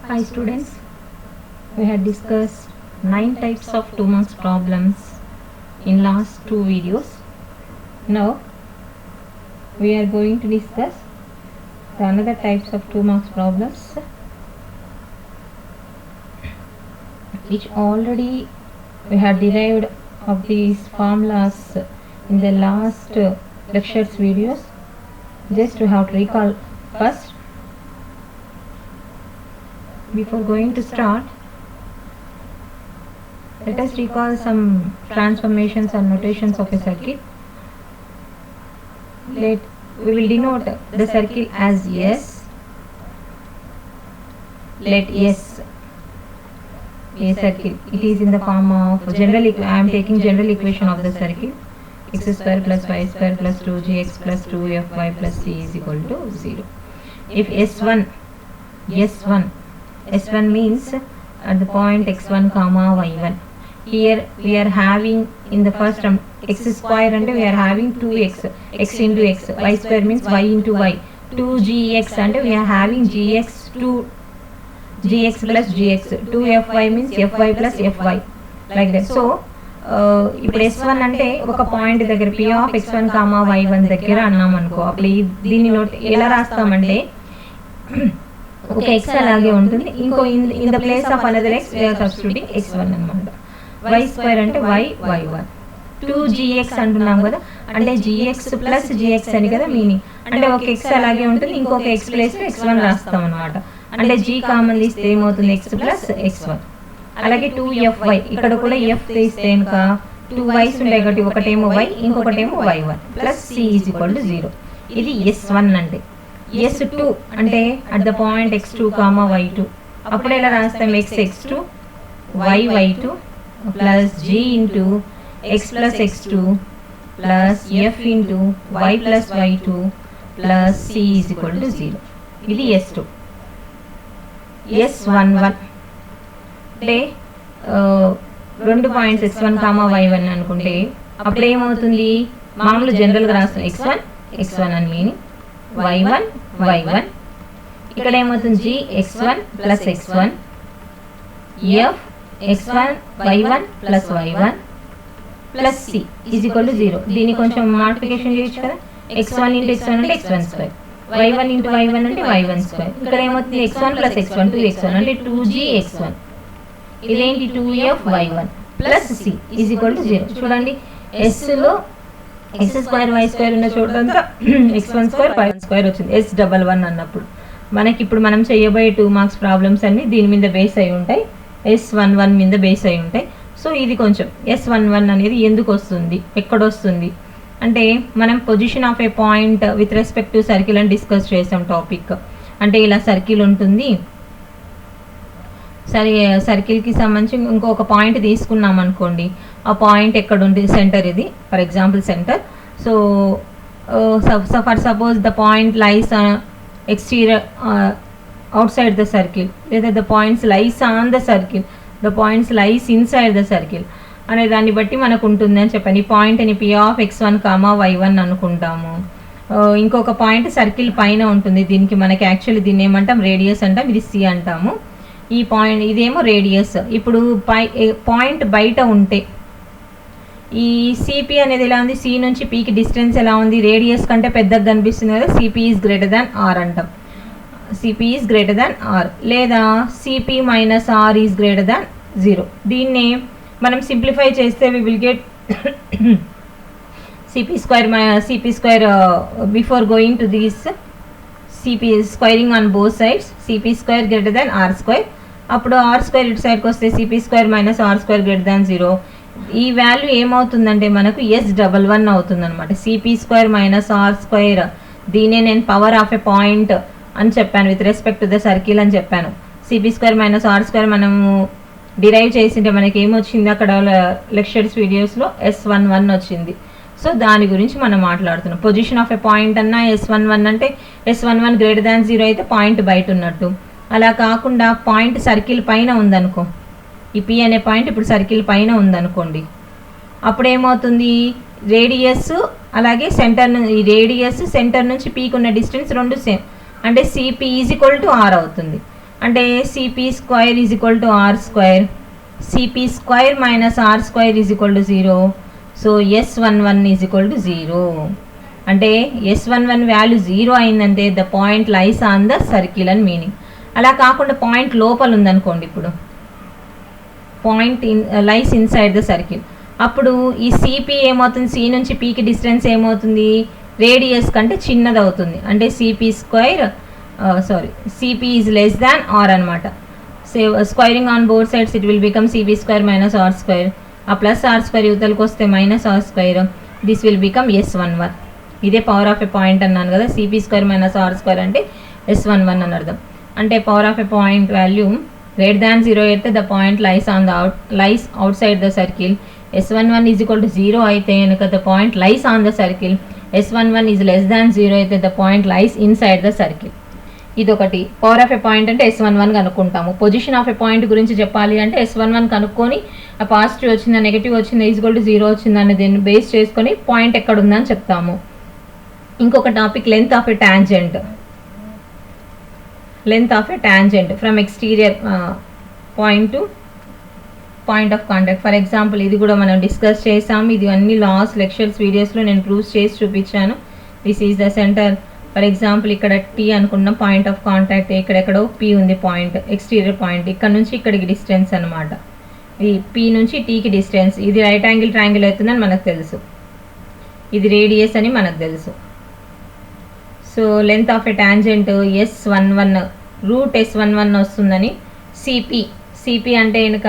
Hi students, we had discussed 9 types of 2 marks problems in last 2 videos. Now we are going to discuss the another types of 2 marks problems which already we had derived of these formulas in the last lectures videos. Just we have to recall first. Before going to start, let us recall some transformations and notations of a circuit. We will denote the circle as S. Let S be a circle. It is in the form of I am taking general equation of the circle. X square plus y square plus 2gx plus 2fy plus c is equal to 0. If S1 means at the point x1 comma y1. Here we are having in the first term x square and we are having 2x, x into x, y square means y into y, 2gx and we are having gx, 2gx plus gx, 2fy means fy plus fy, like that. So ఇప్పుడు S1 అంటే ఒక point దగ్గర P of x1 comma y1 దగ్గర అన్నాం అనుకో, అప్పుడు దీన్ని note ఎలా రాస్తామంటే ఒక x అలాగే ఉంటుంది, ఇంకో in the place of another x we are substituting x1 అన్నమాట. y స్క్వేర్ అంటే y1, 2gx అంటున్నాం కదా, అంటే gx ప్లస్ gx అని కదా మీనింగ్, అంటే ఒక x అలాగే ఉంటుంది, ఇంకొక x ప్లేస్ లో x1 రాస్తాం అనమాట. అంటే g కామన్ తీస్తే ఏమవుతుంది x ప్లస్ x1. అలాగే 2fy ఇక్కడ కూడా f తీస్తే ఇంకా 2 y's ఉంటాయి కాబట్టి ఒకటేమో y ఇంకొకటేమో y1 plus c is equal to 0. ఇది S1 అంటే. S2 అంటే at the point x2 comma y2, అప్పుడు ఎలా రాస్తాం x2 y2 plus g into x plus x2 plus f into y plus y2 plus c is equal to 0. ఇది S2. S11 అంటే 2 points x1 comma y1 అనుకుంటే అప్పుడు ఏమవుతుంది, మామూలు జనరల్గా రాస్తాం x1 అని మీనింగ్, y1 ఇక్కడ ఏమవుతుంది g x1 plus x1 f x1 y1 plus y1 plus c is equal to 0. దీన్ని కొంచెం మల్టిప్లికేషన్ చేయొచ్చు కదా, x1 ఇంటూ x1 అంటే x1 square, y1 into y1 అంటే y1 స్క్వేర్. ఇక్కడ ఏమవుతుంది x1 ప్లస్ x1 2x1 అంటే 2gx1, ఇదేంటి 2f y1 plus c is equal to 0. చూడండి s లో x స్క్వేర్ y స్క్వేర్ ఉన్న చోటంతా x1 స్క్వేర్ y1 స్క్వేర్ వచ్చింది S11 అన్నప్పుడు. మనకి ఇప్పుడు మనం చేయబోయే 2 మార్క్స్ ప్రాబ్లమ్స్ అన్ని దీని మీద బేస్ అయి ఉంటాయి, S11 మీద బేస్ అయి ఉంటాయి. సో ఇది కొంచెం S11 అనేది ఎందుకు వస్తుంది, ఎక్కడొస్తుంది అంటే మనం position of A point with respect to circle అని డిస్కస్ చేసాం టాపిక్. అంటే ఇలా సర్కిల్ ఉంటుంది, సరే సర్కిల్కి సంబంధించి ఇంకొక పాయింట్ తీసుకున్నాం అనుకోండి, ఆ పాయింట్ ఎక్కడ ఉంది, సెంటర్ ఇది for example centre. So for suppose the point lies exterior outside the circle, లేదా the points lies on the circle, the points lies inside the circle అనే దాన్ని బట్టి మనకు ఉంటుంది అని చెప్పాను. ఈ పాయింట్ని P of x1 comma y1 అనుకుంటాము. ఇంకొక పాయింట్ సర్కిల్ పైన ఉంటుంది, దీనికి మనకి యాక్చువల్లీ దీన్ని ఏమంటాం రేడియస్ అంటాం, ఇది C అంటాము. ఈ పాయింట్ ఇదేమో రేడియస్. ఇప్పుడు పాయింట్ బయట ఉంటే ఈ సిపి అనేది ఎలా ఉంది, సి నుంచి పీకి డిస్టెన్స్ ఎలా ఉంది, రేడియస్ కంటే పెద్దగా కనిపిస్తుంది కదా, CP is greater than R అంటాం. CP is greater than R, లేదా CP minus R is greater than 0. దీన్ని మనం సింప్లిఫై చేస్తే we will get CP square before going to this CP squaring on both sides, CP square greater than R square. అప్పుడు R square ఇటు సైడ్కి వస్తే CP square minus R square greater than 0. ఈ value ఏమవుతుందంటే మనకు S11 అవుతుంది అనమాట. CP square minus R square, దీనే నేను పవర్ ఆఫ్ ఎ పాయింట్ అని చెప్పాను with respect to the circle అని చెప్పాను. CP square minus R square మనము డిరైవ్ చేసింటే మనకి ఏమొచ్చింది అక్కడ లెక్చర్స్ వీడియోస్లో S11 వచ్చింది. సో దాని గురించి మనం మాట్లాడుతున్నాం. పొజిషన్ ఆఫ్ ఎ పాయింట్ అన్న S11 అంటే S11 గ్రేటర్ దాన్ 0 అయితే పాయింట్ బయట ఉన్నట్టు. అలా కాకుండా పాయింట్ సర్కిల్ పైన ఉందనుకో, ఈ P అనే పాయింట్ ఇప్పుడు సర్కిల్ పైన ఉందనుకోండి, అప్పుడు ఏమవుతుంది, రేడియస్ అలాగే సెంటర్, ఈ రేడియస్ సెంటర్ నుంచి పీకి ఉన్న డిస్టెన్స్ రెండు సేమ్, అంటే CP is equal to R అవుతుంది. అంటే CP square is equal to R square, CP square minus R square is equal to 0. So S11 is equal to 0. అంటే S11 వాల్యూ 0 అయిందంటే the point lies on the circle అని meaning. అలా కాకుండా point లోపల ఉందనుకోండి, ఇప్పుడు point lies inside the circle, అప్పుడు ఈ సిపి ఏమవుతుంది, సి నుంచి పీకి డిస్టెన్స్ ఏమవుతుంది, రేడియస్ కంటే చిన్నది అవుతుంది. అంటే CP square CP is less than R అనమాట. Squaring on both sides it will become CP square minus R square. ఆ ప్లస్ ఆర్ స్క్వేర్ యువతలకు వస్తే minus R square, this will become S11. ఇదే పవర్ ఆఫ్ ఎ పాయింట్ అన్నాను కదా, CP square minus R square అంటే S11 అని అర్థం. అంటే power of a point value greater than 0 అయితే the point lies outside the circle. S11 is equal to 0 అయితే కనుక the point lies on the circle. S11 is less దాన్ 0 అయితే the point lies inside the circle. ఇదొకటి. Power of a point అంటే S11 కనుక్కుంటాము. Position of a point గురించి చెప్పాలి అంటే S11 కనుక్కొని ఆ పాజిటివ్ వచ్చిందా నెగిటివ్ వచ్చిందా ఈజ్వల్ టు 0 వచ్చిందా అనే దీన్ని బేస్ చేసుకొని పాయింట్ ఎక్కడ ఉందని చెప్తాము. ఇంకొక topic length of a tangent. Length of a tangent from exterior point to point of contact. For example ఇది కూడా మనం డిస్కస్ చేసాము. ఇది అన్ని లాస్ట్ లెక్చర్స్ వీడియోస్లో నేను ప్రూఫ్ చేసి చూపించాను. This is the centre. For example ఇక్కడ టీ అనుకున్న పాయింట్ ఆఫ్ కాంటాక్ట్, ఇక్కడెక్కడో పీ ఉంది పాయింట్, ఎక్స్టీరియర్ పాయింట్. ఇక్కడ నుంచి ఇక్కడికి డిస్టెన్స్ అనమాట. ఈ పీ నుంచి టీకి డిస్టెన్స్. ఇది రైట్ యాంగిల్ ట్రయాంగిల్ అవుతుందని మనకు తెలుసు, ఇది రేడియస్ అని మనకు తెలుసు. So length of a tangent S11 root S11 వస్తుందని. సిపి అంటే కనుక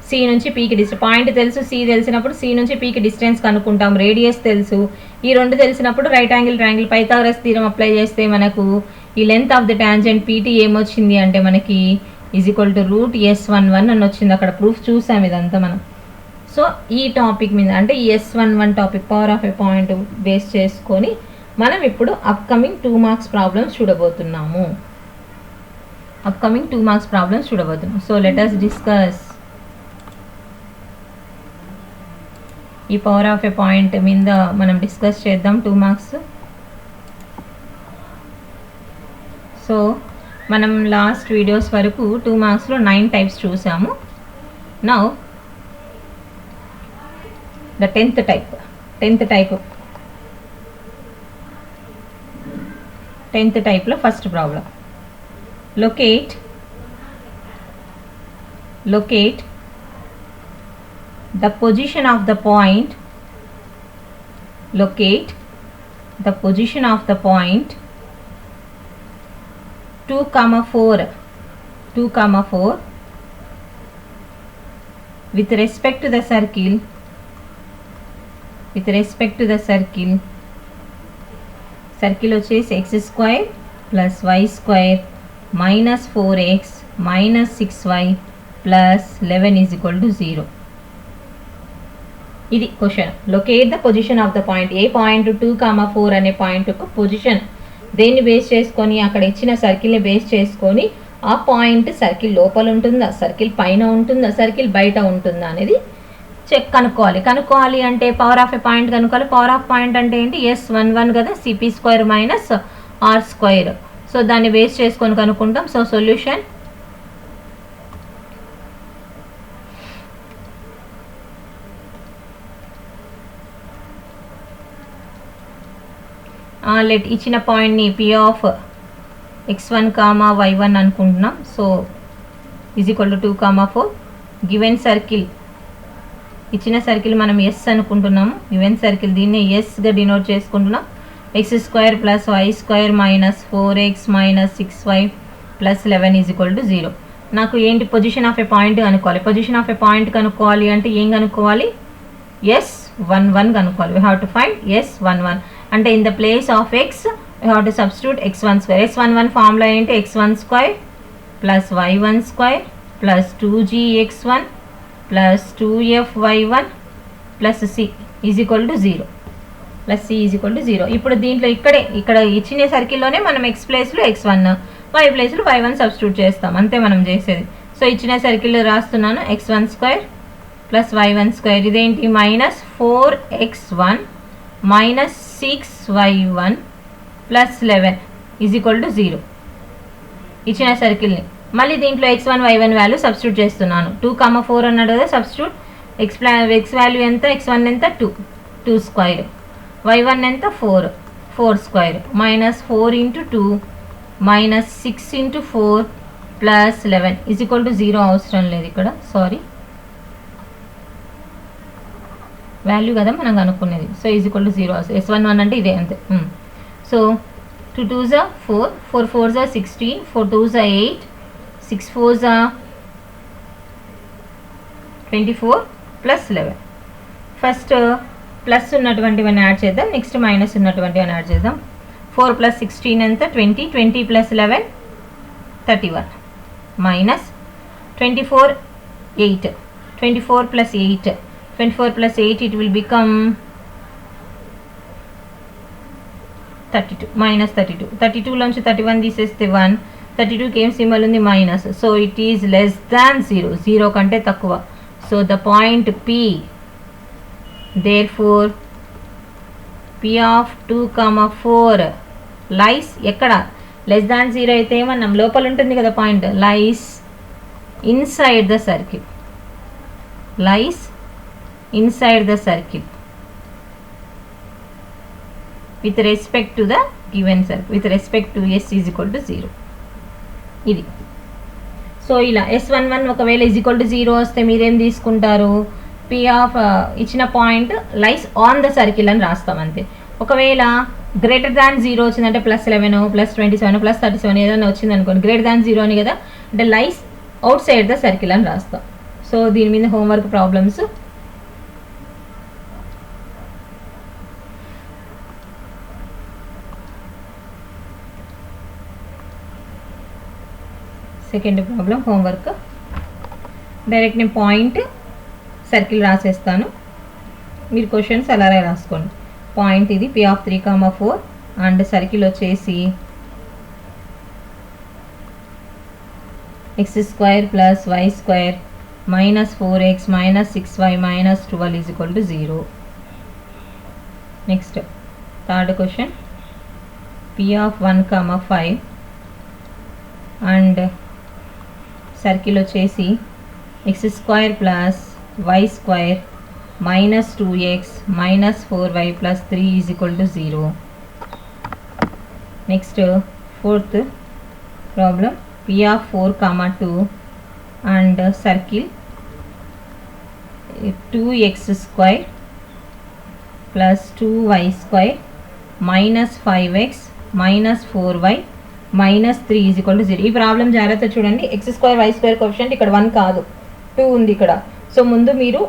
సి నుంచి పీకి డిస్టెన్స్, పాయింట్ తెలుసు, సి తెలిసినప్పుడు సి నుంచి పీకి డిస్టెన్స్ కనుక్కుంటాం. రేడియస్ తెలుసు, ఈ రెండు తెలిసినప్పుడు right angle triangle Pythagoras theorem apply చేస్తే మనకు ఈ length of the tangent PT ఏమొచ్చింది అంటే మనకి is equal to root S11 అని వచ్చింది. అక్కడ ప్రూఫ్ చూసాం ఇదంతా మనం. సో ఈ టాపిక్ మీద అంటే ఈ S11 topic power of a point base చేసుకొని మనం ఇప్పుడు అప్కమింగ్ 2 మార్క్స్ ప్రాబ్లమ్స్ చూడబోతున్నాము. సో లెట్ us డిస్కస్ ఈ పవర్ ఆఫ్ ఎ పాయింట్ మీద మనం డిస్కస్ చేద్దాం 2 మార్క్స్. సో మనం లాస్ట్ వీడియోస్ వరకు 2 మార్క్స్లో 9 టైప్స్ చూసాము. నౌ ద 10th టైప్లో first problem. Locate the position of the point 2, 4 with respect to the circle వచ్చేసి x square plus y square minus 4x minus 6y plus 11 is equal to 0. ఇది question. Locate the position of the point. A point 2, 4 అనే point యొక్క position దేన్ని base చేసుకొని, అక్కడ ఇచ్చిన సర్కిల్ని base చేసుకొని ఆ పాయింట్ సర్కిల్ లోపల ఉంటుందా, సర్కిల్ పైన ఉంటుందా, సర్కిల్ బయట ఉంటుందా అనేది కనుక్కోవాలి అంటే పవర్ ఆఫ్ ఎ పాయింట్ కనుక్కోవాలి. పవర్ ఆఫ్ పాయింట్ అంటే ఏంటి, S11 కదా, CP square minus R square. So దాన్ని బేస్ చేసుకొని కనుక్కుంటాం. సో సొల్యూషన్ లెట్ ఇచ్చిన పాయింట్ని పి ఆఫ్ x1, y1 అనుకుంటున్నాం. So is equal to 2, 4. Given circle, ఇచ్చిన సర్కిల్ మనం ఎస్ అనుకుంటున్నాము. గివెన్ సర్కిల్ దీన్ని ఎస్గా డినోట్ చేసుకుంటున్నాం. x square plus y square minus 4x minus 6y plus 11 is equal to 0. నాకు ఏంటి పొజిషన్ ఆఫ్ ఎ పాయింట్ కనుక్కోవాలి. Position of a point కనుక్కోవాలి అంటే ఏం కనుక్కోవాలి, S11 కనుక్కోవాలి. We have to find S11. అంటే in the place of X we have to substitute x1 square. S11 formula ఏంటి, x1 square plus y1 square plus 2gx1 plus 2fy1 plus c is equal to 0. ఇప్పుడు దీంట్లో ఇక్కడ ఇచ్చిన సర్కిల్లోనే మనం x ప్లేస్లో x1, y ప్లేస్లో y1 substitute చేస్తాం. అంతే మనం చేసేది. సో ఇచ్చిన సర్కిల్లో రాస్తున్నాను x1 square plus y1 square. ఇదేంటి, minus 4x1 minus 6y1 plus 11 is equal to 0. ఇచ్చిన సర్కిల్ని మళ్ళీ దీంట్లో x1 y1 వాల్యూ సబ్స్టిట్యూట్ చేస్తున్నాను. 2, 4 అన్నాడు కదా, సబ్స్టిట్యూట్. x వాల్యూ ఎంత, x1 ఎంత 2 స్క్వేర్, y1 ఎంత 4 స్క్వేర్, -4 × 2 -6 × 4 + 11 = 0. అవసరం లేదు ఇక్కడ, సారీ, వాల్యూ కదా మనం అనుకునేది. సో = 0. S11 అంటే ఇదే అంతే. So 2 2s are 4, 4 4s are 16, 4 2s are 8, 6 4s are 24 + 11. First plus ఉన్నటువంటివన్నీ add చేద్దాం, నెక్స్ట్ మైనస్ ఉన్నటువంటివన్నీ యాడ్ చేద్దాం. 4 + 16 ఎంత 20, 20 + 11 31, మైనస్ 24 8, 24 + 8, 24 + 8 it will become 32, -32. 32 లోంచి 31 తీసేస్తే 1, 32కి ఏం సింబల్ ఉంది, minus. So it is less దాన్ 0, 0 కంటే తక్కువ. So the point P, therefore P of 2, 4 లైస్ ఎక్కడ, లెస్ దాన్ 0 అయితే మనం లోపల ఉంటుంది కదా point, lies inside the circle, lies inside the circle with respect to the given circle, with respect to S = 0. ఇది. So ఇలా S11 ఒకవేళ =0 వస్తే మీరేం తీసుకుంటారు, P ఆఫ్ ఇచ్చిన point lies on the circle అని రాస్తాం అంతే. ఒకవేళ >0 వచ్చిందంటే +11 +27 +37 ఏదైనా వచ్చింది అనుకోండి, >0 అని కదా, అంటే లైస్ అవుట్ సైడ్ ద సర్కిల్ అని రాస్తాం. సో దీని మీద homework problems. Second problem homework. Direct నేను పాయింట్ సర్కిల్ రాసేస్తాను, మీరు క్వశ్చన్స్ అలాగే రాసుకోండి. పాయింట్ ఇది P of 3, 4 అండ్ సర్కిల్ వచ్చేసి x² + y² -4x -6y -12 = 0. Next third question P of 1, 5 and circle వచ్చేసి x² + y² -2x -4y + 3 = 0. Next fourth problem P of 4, 2 and circle 2x² + 2y² -5x -4y -3 = 0. ఈ problem జాగ్రత్త చూడండి. x² y² coefficient ఇక్కడ 1 కాదు, 2 ఉంది ఇక్కడ. So ముందు మీరు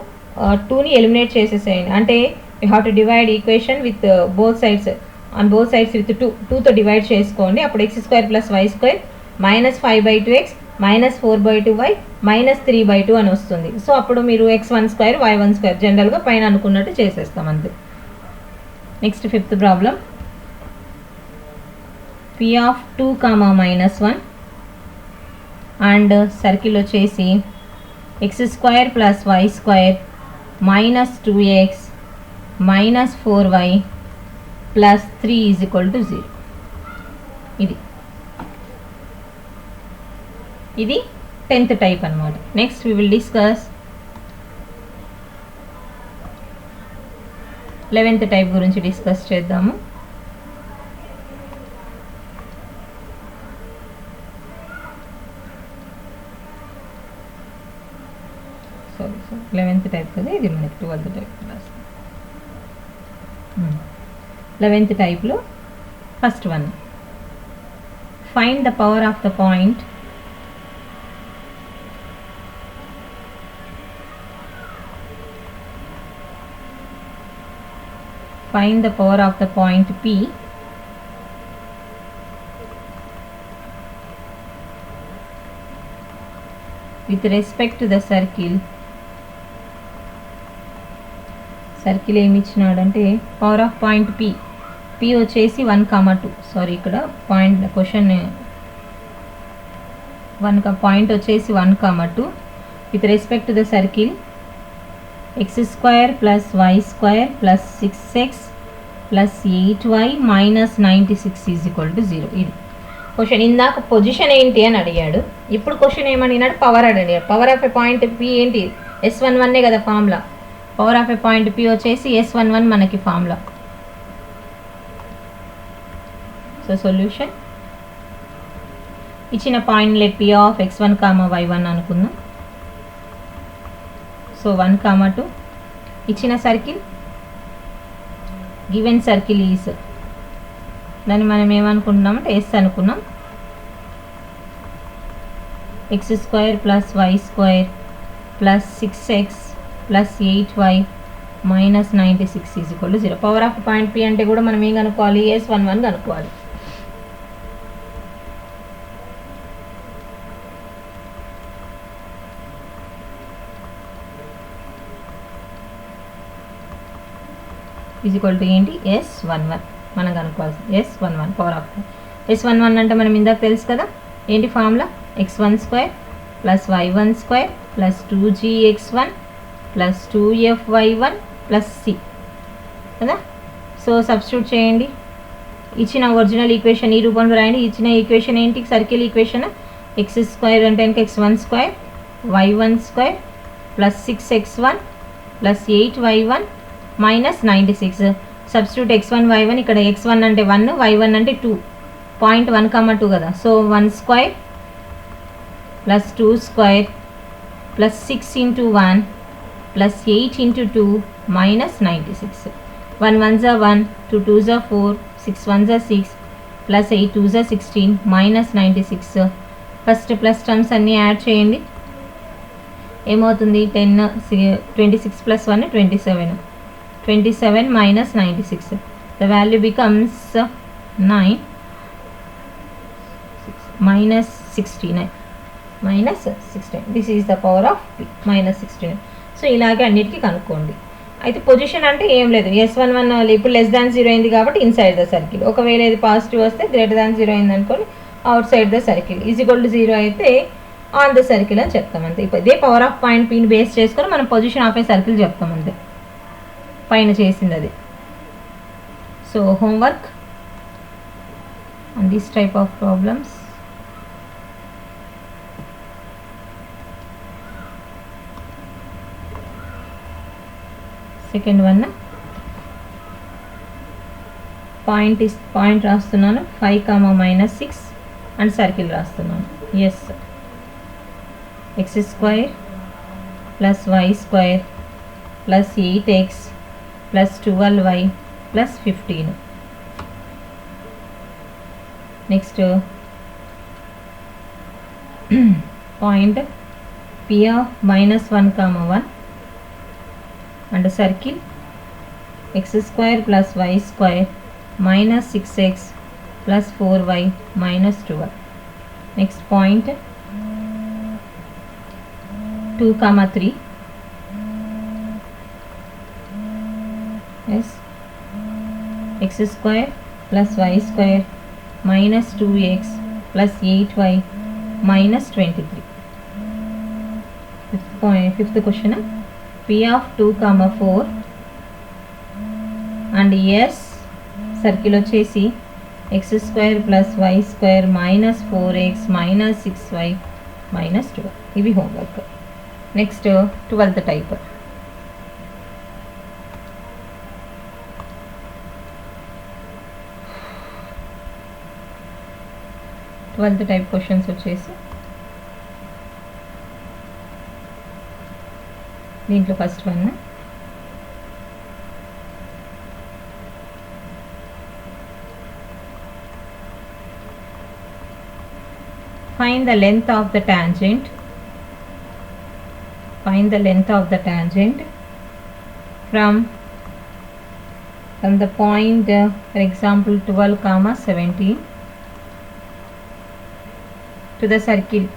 2ని ఎలిమినేట్ చేసేసేయండి, అంటే you have to divide equation with both sides, on both sides with 2తో డివైడ్ చేసుకోండి. అప్పుడు x² + y² -5/2x -4/2y -3/2 అని వస్తుంది. సో అప్పుడు మీరు x12 y12 జనరల్గా పైన అనుకున్నట్టు చేసేస్తాం అంతే. Next fifth problem P of 2, -1 and circle వచ్చేసి x² + y² -2x -4y + 3 = 0. ఇది 10th టైప్ అన్నమాట. Next we will discuss 11th type గురించి డిస్కస్ చేద్దాము. సారీ 11th టైప్ కదా, ఇది మనకి 12th టైప్ క్లాస్. 11th టైప్లో first one, find the power of the point P with respect to the circle. Circle ఏమి ఇచ్చినాడంటే power of point P వచ్చేసి 1, 2. Sorry ఇక్కడ point question point వచ్చేసి 1, 2 with respect to the circle x² + y² + 6x + 8y - 96 = 0. ఇది question ఇందాక position ఏంటి అని అడిగాడు, ఇప్పుడు క్వశ్చన్ ఏమడిగినాడు, పవర్ అడిగాడు. Power of a point P ఏంటి, S11 కదా formula. Power of a point P వచ్చేసి S11 మనకి ఫార్ములా. సో సొల్యూషన్ ఇచ్చిన point let P of x1, y1 అనుకుందాం. సో 1, 2 ఇచ్చిన సర్కిల్, గివెన్ సర్కిల్ ఈజ్, దాన్ని మనం ఏమనుకుంటున్నామంటే ఎస్ అనుకున్నాం. x² + y² + 6x + 8y - 96 = 0. Power of point P అంటే కూడా మనం ఏం కనుక్కోవాలి, S11 కనుక్కోవాలి. ఈజ్ ఏంటి, S11 మనం కనుక్కోవాల్సి. S11 పవర్ ఆఫ్ S11 అంటే మనం ఇందాక తెలుసు కదా ఏంటి formula, x12 + y12 + 2gx1 + 2fy1 + c కదా. సో సబ్స్టిట్యూట్ చేయండి. ఇచ్చిన ఒరిజినల్ ఈక్వేషన్ ఈ రూపంలో రాయండి. ఇచ్చిన ఈక్వేషన్ ఏంటి, సర్కిల్ ఈక్వేషన్. x² అంటే x12 y12 + 6x1 + 8y1 - 96. Substitute x1 y1, ఇక్కడ x1 అంటే 1, y1 అంటే 2, పాయింట్ 1, 2 కదా. సో 1² + 2² + 6 × 1 + 8 × 2 - 96. 1 1 = 1, 2 2 = 4, 6 1 = 6 + 8 2 = 16 - 96. ఫస్ట్ ప్లస్ టర్మ్స్ అన్నీ యాడ్ చేయండి. ఏమవుతుంది, 10 26 + 1 27, 27 - 96. The value becomes 9 -69 -16. This is the power of p -69. So ఇలాగే అన్నిటికీ కనుక్కోండి. అయితే పొజిషన్ అంటే ఏం లేదు, S11 ఇప్పుడు <0 అయింది కాబట్టి ఇన్సైడ్ ద సర్కిల్. ఒకవేళ ఇది పాజిటివ్ వస్తే <0 అయింది అనుకోని అవుట్ సైడ్ ద సర్కిల్. =0 అయితే ఆన్ ద సర్కిల్ అని చెప్తాం అంతే. ఇప్పుడు ఇదే పవర్ ఆఫ్ పాయింట్ పీని బేస్ చేసుకొని మనం పొజిషన్ ఆఫ్ ఏ సర్కిల్ చెప్తాం అంతే, పైన చేసింది అది. So homework on this type of problems. Second one point రాస్తున్నాను 5, -6 అండ్ సర్కిల్ రాస్తున్నాను. S x² + y² + 8x + 12y + 15. Next point p of -1, 1 and circle x² + y² - 6x + 4y - 12. Next point 2, 3 yes x² + y² - 2x + 8y - 23. Fifth question, p of 2, 4 and s circle వచ్చేసి x² + y² - 4x - 6y - 12. ఇవి homework. Next 12th type. Questions వచ్చేసి దీంట్లో first one, find the length of the tangent. Find the length of the tangent from the point, for example 12, 17 to the circle.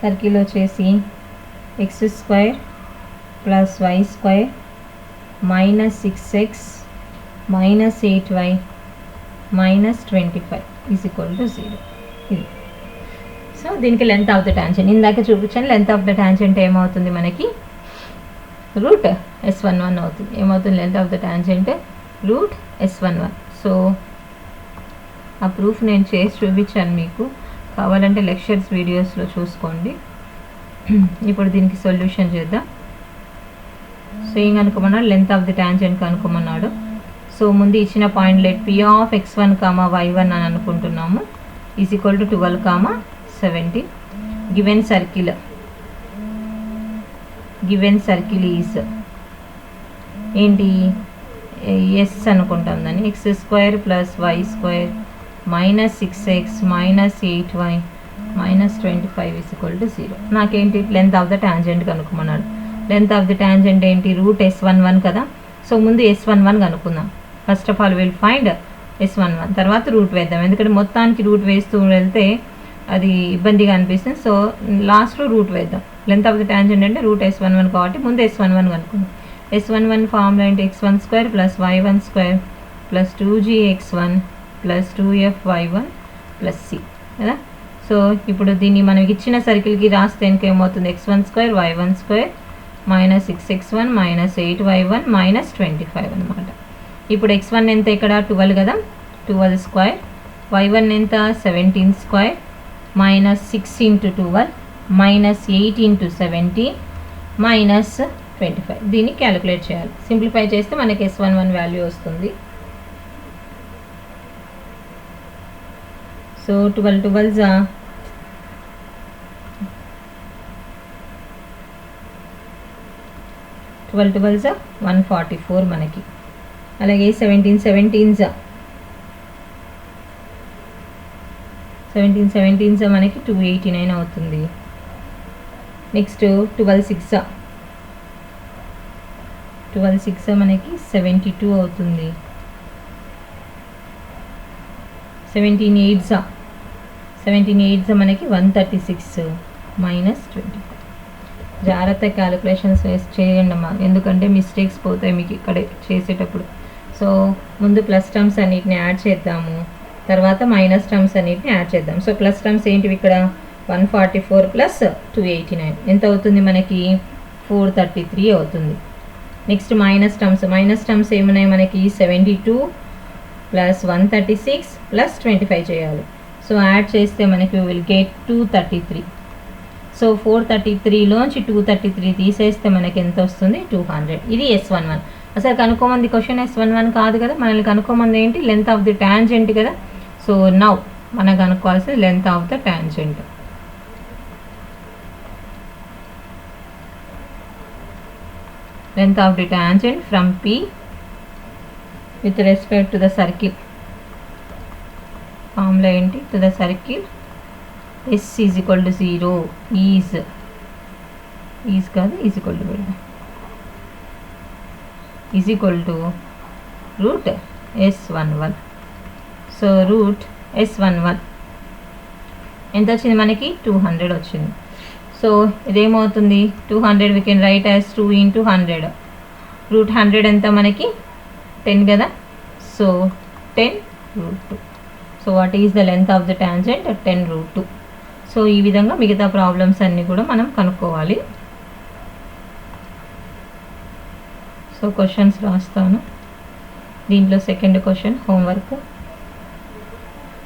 Circle వచ్చేసి x² + y² - 6x - 8y - 25 = 0. ఇది. So దీనికి length of the tangent ఇందాక చూపించాను. Length of the tangent ఏమవుతుంది మనకి, √S11 అవుతుంది. ఏమవుతుంది length of the tangent, √S11. So ఆ ప్రూఫ్ నేను చేసి చూపించాను మీకు, కావాలంటే లెక్చర్స్ వీడియోస్లో చూసుకోండి. ఇప్పుడు దీనికి సొల్యూషన్ చేద్దాం. సో ఏం కనుక్కోమన్నాడు, లెంత్ ఆఫ్ ది ట్యాంజెంట్ కనుక్కోమన్నాడు. సో ముందు ఇచ్చిన point let P of x1, y1 అని అనుకుంటున్నాము is equal to 12, 17. Given circle is ఏంటి, ఎస్ అనుకుంటాం దాన్ని. x² + y² - 6x - 8y - 25 = 0. నాకేంటి, లెంత్ ఆఫ్ ద ట్యాంజెంట్ కనుక్కున్నాడు. లెంత్ ఆఫ్ ది ట్యాంజెంట్ ఏంటి, రూట్ S11 కదా. సో ముందు S11 కనుక్కుందాం. First of all will find S11, తర్వాత రూట్ వేద్దాం. ఎందుకంటే మొత్తానికి రూట్ వేస్తూ వెళ్తే అది ఇబ్బందిగా అనిపిస్తుంది. సో లాస్ట్లో రూట్ వేద్దాం. లెంత్ ఆఫ్ ది ట్యాంజెంట్ అంటే రూట్ S11 కాబట్టి ముందు S11 కనుక్కుందాం. S11 ఫార్ములా ఏంటి, x12 + y12 + 2gx1 + 2fyy1 + c కదా. సో ఇప్పుడు దీన్ని మనం ఇచ్చిన సర్కిల్కి రాస్తే ఏమవుతుంది, x12 y12 - 6x1 - 8y1 - 25 అనమాట. ఇప్పుడు x1 ఎంత ఇక్కడ 12 కదా, 12². y1 ఎంత 17² - 6 × 12 - 8 × 17 - 25. దీన్ని క్యాలిక్యులేట్ చేయాలి. సింప్లిఫై చేస్తే మనకి S11 వాల్యూ వస్తుంది. సో 12 12 144 మనకి. అలాగే 17 మనకి 289 అవుతుంది. నెక్స్ట్ 12 6 మనకి 72 అవుతుంది. 17 8 మనకి 136 - 25. జాగ్రత్త క్యాలిక్యులేషన్స్ చేయండి అమ్మా, ఎందుకంటే మిస్టేక్స్ పోతాయి మీకు ఇక్కడ చేసేటప్పుడు. సో ముందు ప్లస్ టర్మ్స్ అన్నిటిని యాడ్ చేద్దాము, తర్వాత మైనస్ టర్మ్స్ అన్నిటిని యాడ్ చేద్దాం. సో ప్లస్ టర్మ్స్ ఏంటివి ఇక్కడ, 144 + 289 ఎంత అవుతుంది మనకి, 433 అవుతుంది. నెక్స్ట్ మైనస్ టర్మ్స్ ఏమున్నాయి మనకి, 72 + 136 + 25 చేయాలి. సో యాడ్ చేస్తే మనకి విల్ గెట్ 233. సో 433లోంచి 233 తీసేస్తే మనకి ఎంత వస్తుంది, 200. ఇది S11. అసలు కనుక్కోమంది క్వశ్చన్ S11 కాదు కదా, మనల్ని కనుక్కోమంది ఏంటి, లెంత్ ఆఫ్ ది ట్యాంజెంట్ కదా. సో నౌ మనం కనుక్కోవాల్సింది length of the tangent. length of the tangent from P with respect to the circle. Formula ఏంటి, to the circle S is equal to 0 is కాదు is equal to పెడదాం, is equal to root S11. So root S11 ఎంత వచ్చింది మనకి, 200 వచ్చింది. So ఇదేమవుతుంది, 200 we can write as 2 × 100. రూట్ 100 ఎంత మనకి 10 కదా. So 10 √2. So what is the length of the tangent, 10 √2. So ఈ విధంగా మిగతా ప్రాబ్లమ్స్ అన్నీ కూడా మనం కనుక్కోవాలి. సో క్వశ్చన్స్ రాస్తాను. దీంట్లో సెకండ్ క్వశ్చన్ హోంవర్క్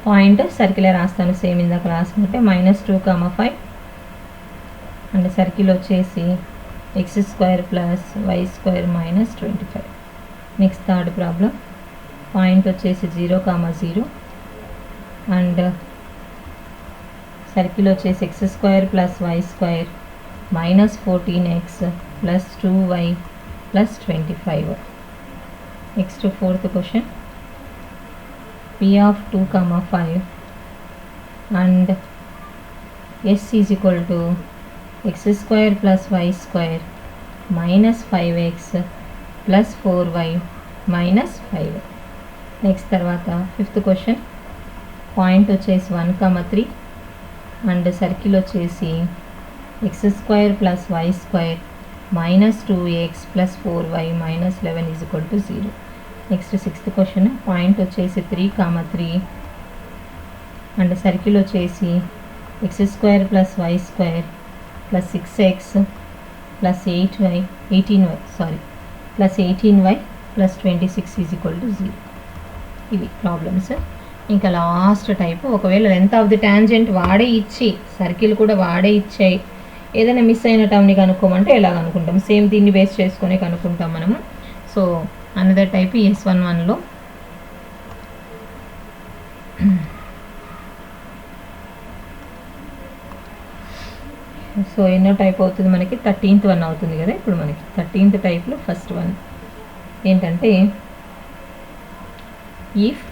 పాయింట్ సర్కిలే రాస్తాను, సేమ్ ఇందాక రాసినట్టే. -2, 5 అండ్ సర్కిల్ వచ్చేసి x² + y² - 25. Next third problem point వచ్చేసి 0, 0 అండ్ సర్కిల్ వచ్చేసి x² + y² - 14x + 2y + 25. Next fourth question p of 2, 5 and s is equal to x² + y² - 5x + 4y - 5. Next తర్వాత fifth question point వచ్చేసి 1, 3 and circle వచ్చేసి x² + y² - 2x + 4y - 11 = 0. Next sixth question point వచ్చేసి 3, 3 and circle వచ్చేసి x² + y² + 6x + 18y + 26 = 0. ఇవి problems. ఇంకా last type, ఒకవేళ length of the tangent వాడే ఇచ్చి సర్కిల్ కూడా వాడే ఇచ్చాయి, ఏదైనా మిస్ అయిన టర్మ్ని కనుక్కోమంటే ఎలా కనుక్కుంటాం? సేమ్ దీన్ని బేస్ చేసుకొని కనుక్కుంటాం మనము. సో అనదర్ టైప్ S11లో సో ఎన్నో టైప్ అవుతుంది మనకి? 13th వన్ అవుతుంది కదా ఇప్పుడు మనకి. 13th టైప్లో ఫస్ట్ వన్ ఏంటంటే, if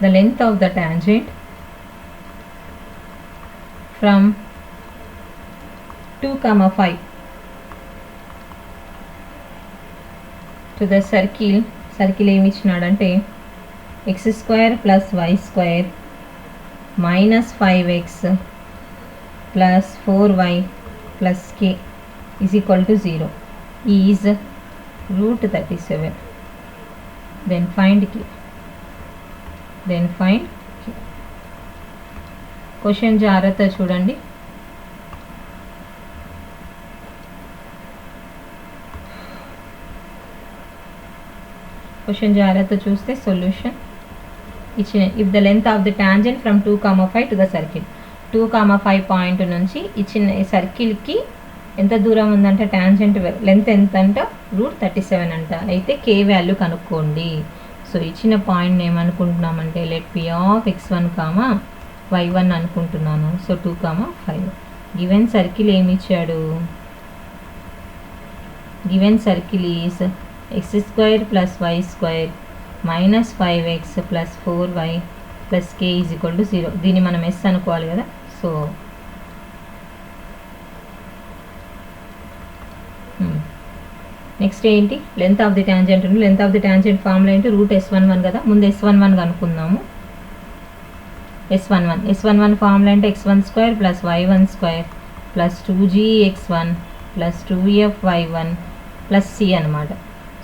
the length of the tangent from 2,5 to the circle ఏమి ఇచ్చినాడంటే x² + y² - 5x + 4y + k = 0 is √37. then find k. Question జాగ్రత్త చూడండి. క్వశ్చన్ జాగ్రత్త చూస్తే సొల్యూషన్ ఇచ్చిన, if the length of the tangent from 2,5 to the circle, 2,5 point నుంచి ఇచ్చిన సర్కిల్కి ఎంత దూరం ఉందంటే టాంజెంట్ లెంత్ ఎంత అంట? √37 అంట. అయితే కే వాల్యూ కనుక్కోండి. సో ఇచ్చిన పాయింట్ ఏమనుకుంటున్నామంటే let P of x1, y1 అనుకుంటున్నాను. సో 2,5. గివెన్ సర్కిల్ ఏమి ఇచ్చాడు? Given circle is x² + y² - 5x + 4y + k = 0. దీన్ని మనం ఎస్ అనుకోవాలి కదా. సో నెక్స్ట్ ఏంటి? Length of the tangent. Length of the tangent formula ఏంటి? √S11 కదా. ముందు S11 కనుక్కుందాము. S11 ఫార్ములా అంటే x12 + y12 + 2gx1 + 2fyy1 + c అనమాట.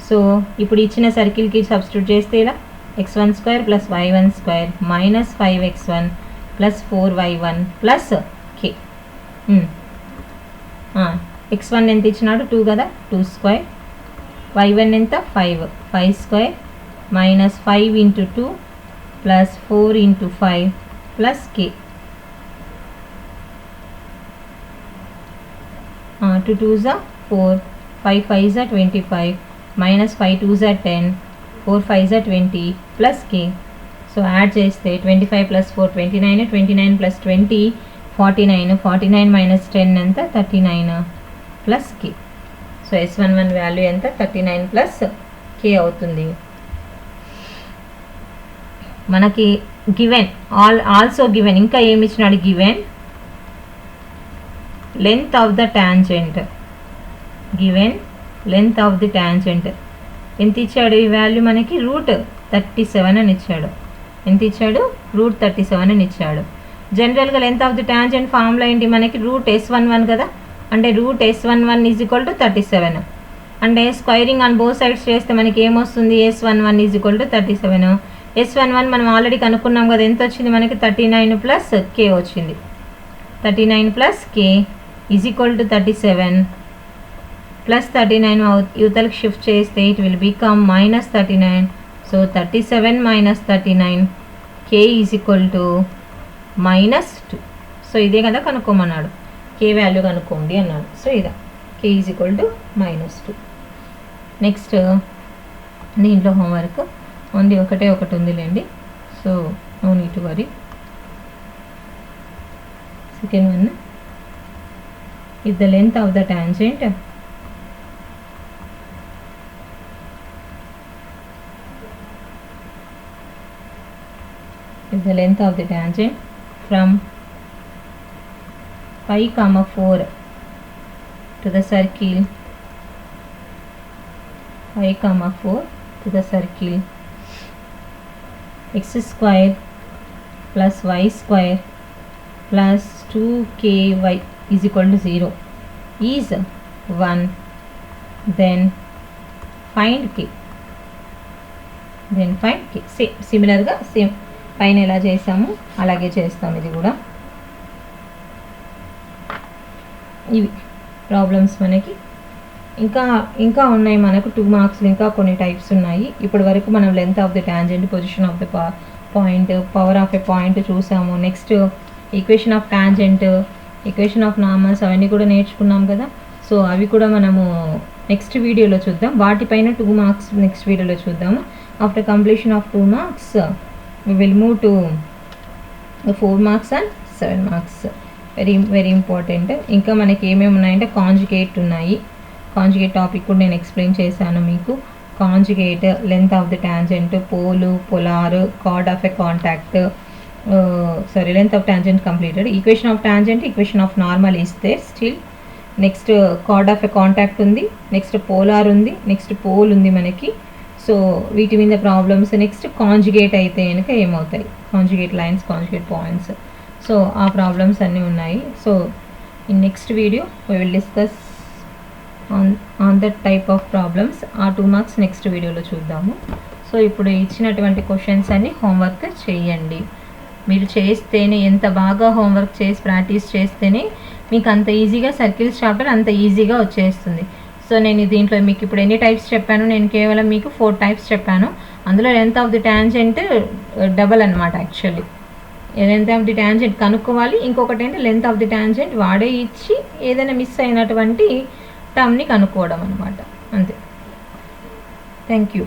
సో ఇప్పుడు ఇచ్చిన సర్కిల్కి సబ్స్టిట్యూట్ చేస్తే ఇలా x12 + y12 - 5x1 + 4y1 + k. x1 ఎంత ఇచ్చినాడు? 2 కదా, 2². y1 ఎంత? 5, 5² - 5 × 2 + 4 × 5 + k. 2 2s are 4, 5 5s are 25, - 5 2s are 10, 4 5s are 20 + k. So add చేస్తే 25 + 4 29, 29 + 20 49, 49 - 10 ఎంత? 39 + k. సో S11 వాల్యూ ఎంత? 39 + k అవుతుంది. మనకి గివెన్ ఆల్సో గివెన్ ఇంకా ఏమి ఇచ్చినాడు? Given length of the tangent. Given length of the tangent ఎంత ఇచ్చాడు? ఈ వాల్యూ మనకి √37 అని ఇచ్చాడు. ఎంత ఇచ్చాడు? √37 అని ఇచ్చాడు. జనరల్గా length of the tangent formula ఏంటి మనకి? √S11 కదా. అంటే √S11 = 37. అంటే స్క్వైరింగ్ ఆన్ బోత్ సైడ్స్ చేస్తే మనకి ఏమొస్తుంది? S11 = 37. S11 మనం ఆల్రెడీ కనుక్కున్నాం కదా. ఎంత వచ్చింది మనకి? 39 + k వచ్చింది. 39 + k = 37 + 39 యువతలకు షిఫ్ట్ చేస్తే it will become -39. So 37 - 39 k = -2. So ఇదే కదా కనుక్కోమన్నాడు. k వాల్యూ కనుక్కోండి అన్నాడు. సో ఇదా k = -2. నెక్స్ట్ దీంట్లో హోంవర్క్ ఓన్లీ ఒకటి ఉందిలేండి. So no need to worry. Second one, if the length of the tangent from 5, 4 to the circle, 5, 4 to the circle, x² + y² + 2ky = 0 is 1. then find k. సిమిలర్గా same పైన ఎలా చేసాము అలాగే చేస్తాం. ఇది కూడా ఇవి ప్రాబ్లమ్స్ మనకి ఇంకా ఉన్నాయి మనకు 2 మార్క్స్ ఇంకా కొన్ని టైప్స్ ఉన్నాయి. ఇప్పటి వరకు మనం length of the tangent, position of the point, power of a point చూసాము. Next equation of tangent, equation of normals అవన్నీ కూడా నేర్చుకున్నాం కదా. సో అవి కూడా మనము నెక్స్ట్ వీడియోలో చూద్దాం. వాటిపైన 2 మార్క్స్ నెక్స్ట్ వీడియోలో చూద్దాము. After completion of 2 marks we will move to 4 marks and 7 marks. Very important. ఇంకా మనకి ఏమేమి ఉన్నాయంటే కాంజుగేట్ ఉన్నాయి. కాంజుగేట్ టాపిక్ కూడా నేను ఎక్స్ప్లెయిన్ చేశాను మీకు. Conjugate, length of the tangent, pole, polar, chord of a contact, length of tangent completed. Equation of tangent, equation of normal is there still. Next chord of a contact ఉంది, next polar ఉంది, next pole ఉంది మనకి. So వీటి మీద problems. Next conjugate అయితే కనుక ఏమవుతాయి, conjugate lines, conjugate points. So ఆ ప్రాబ్లమ్స్ అన్నీ ఉన్నాయి. So in next video we will discuss on that type of problems. ఆ 2 మార్క్స్ నెక్స్ట్ వీడియోలో చూద్దాము. సో ఇప్పుడు ఇచ్చినటువంటి క్వశ్చన్స్ అన్ని హోంవర్క్ చేయండి. మీరు చేస్తేనే, ఎంత బాగా హోంవర్క్ చేసి ప్రాక్టీస్ చేస్తేనే మీకు అంత ఈజీగా సర్కిల్స్ చాప్టర్ అంత ఈజీగా వచ్చేస్తుంది. సో నేను దీంట్లో మీకు ఇప్పుడు ఎన్ని టైప్స్ చెప్పాను, నేను కేవలం మీకు 4 టైప్స్ చెప్పాను. అందులో length of the tangent double అనమాట. Actually length of the tangent కనుక్కోవాలి. ఇంకొకటి ఏంటి, లెంత్ ఆఫ్ ది టాంజెంట్ వాడే ఇచ్చి ఏదైనా మిస్ అయినటువంటి టర్మ్ని కనుక్కోవడం అనమాట. అంతే. Thank you.